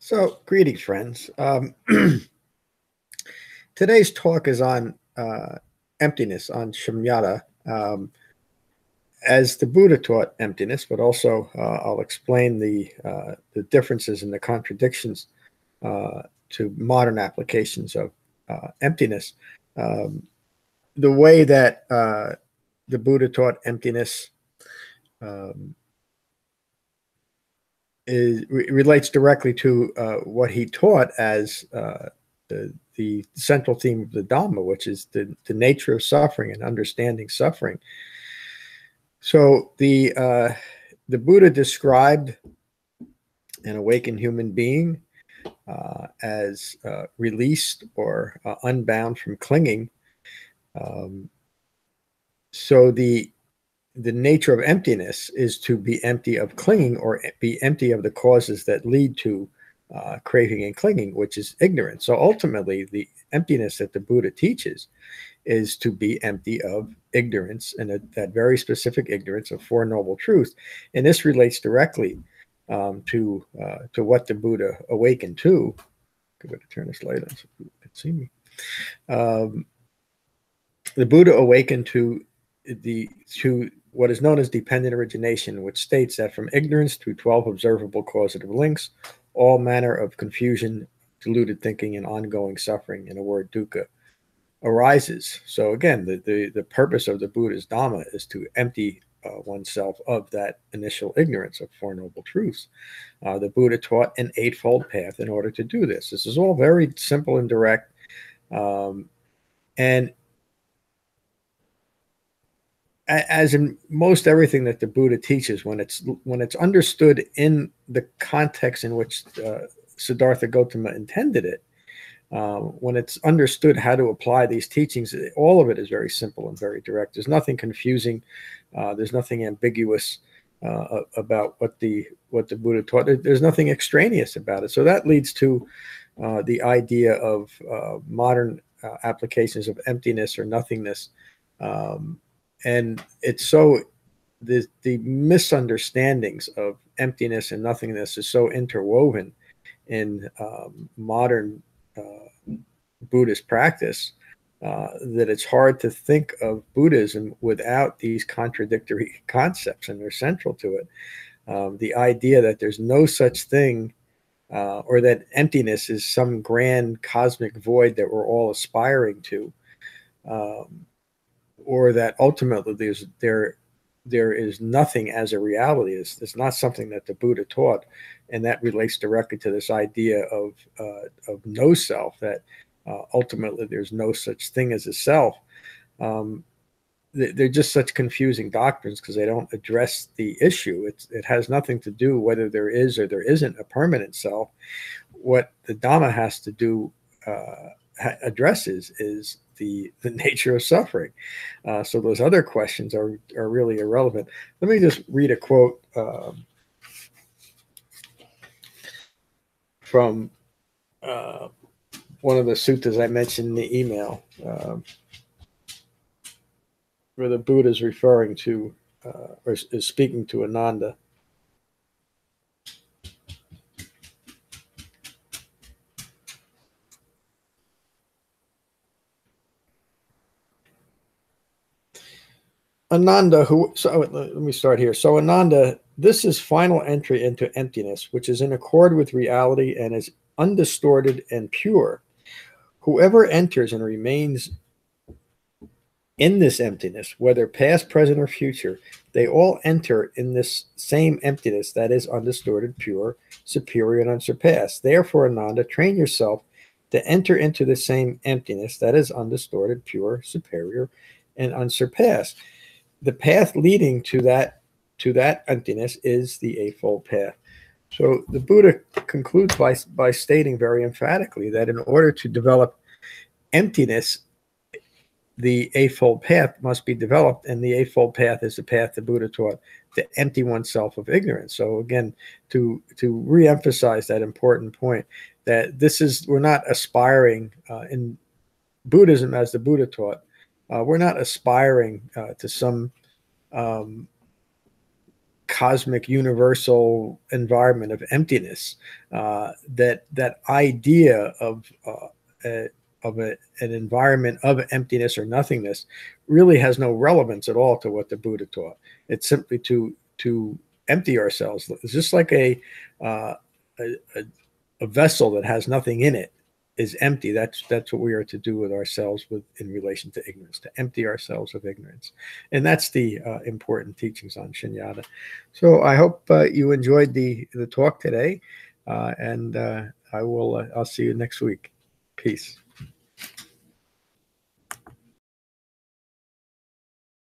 So, greetings, friends. Today's talk is on emptiness, on Shunyata, as the Buddha taught emptiness, but also I'll explain the differences and the contradictions to modern applications of emptiness. The way that the Buddha taught emptiness relates directly to what he taught as the central theme of the Dhamma, which is the nature of suffering and understanding suffering. So the Buddha described an awakened human being as released or unbound from clinging. So the nature of emptiness is to be empty of clinging, or be empty of the causes that lead to craving and clinging, which is ignorance. So ultimately, the emptiness that the Buddha teaches is to be empty of ignorance, and that very specific ignorance of Four Noble Truths. And this relates directly to what the Buddha awakened to. I'm going to turn this light on so people can see me. The Buddha awakened to what is known as dependent origination, which states that from ignorance through 12 observable causative links, all manner of confusion, deluded thinking, and ongoing suffering, in a word, dukkha, arises. So again, the purpose of the Buddha's Dhamma is to empty oneself of that initial ignorance of Four Noble Truths. The Buddha taught an Eightfold Path in order to do this. This is all very simple and direct. And as in most everything that the Buddha teaches, when it's understood in the context in which Siddartha Gotama intended it, when it's understood how to apply these teachings, all of it is very simple and very direct. There's nothing confusing. There's nothing ambiguous about what the Buddha taught. There's nothing extraneous about it. So that leads to the idea of modern applications of emptiness or nothingness. And it's so the misunderstandings of emptiness and nothingness is so interwoven in modern Buddhist practice that it's hard to think of Buddhism without these contradictory concepts, and they're central to it. The idea that there's no such thing, or that emptiness is some grand cosmic void that we're all aspiring to, or that ultimately there is nothing as a reality. It's not something that the Buddha taught, and that relates directly to this idea of no self, that ultimately there's no such thing as a self. They're just such confusing doctrines because they don't address the issue. It has nothing to do whether there is or there isn't a permanent self. What the Dhamma has to do addresses is the nature of suffering. So those other questions are really irrelevant. Let me just read a quote from one of the suttas I mentioned in the email, where the Buddha is referring to, or is speaking to Ananda. Ananda, let me start here. So Ananda, this is final entry into emptiness, which is in accord with reality and is undistorted and pure. Whoever enters and remains in this emptiness, whether past, present, or future, they all enter in this same emptiness that is undistorted, pure, superior, and unsurpassed. Therefore, Ananda, train yourself to enter into the same emptiness that is undistorted, pure, superior, and unsurpassed. The path leading to that emptiness is the Eightfold Path. So the Buddha concludes by stating very emphatically that in order to develop emptiness, the Eightfold Path must be developed, and the Eightfold Path is the path the Buddha taught, to empty oneself of ignorance. So again, to reemphasize that important point, that we're not aspiring in Buddhism, as the Buddha taught, we're not aspiring to some cosmic universal environment of emptiness. That idea of an environment of emptiness or nothingness really has no relevance at all to what the Buddha taught. It's simply to empty ourselves. It's just like a vessel that has nothing in it is empty. That's what we are to do with ourselves in relation to ignorance, to empty ourselves of ignorance. And that's the important teachings on Shunyata. So I hope you enjoyed the talk today, and I'll see you next week. Peace.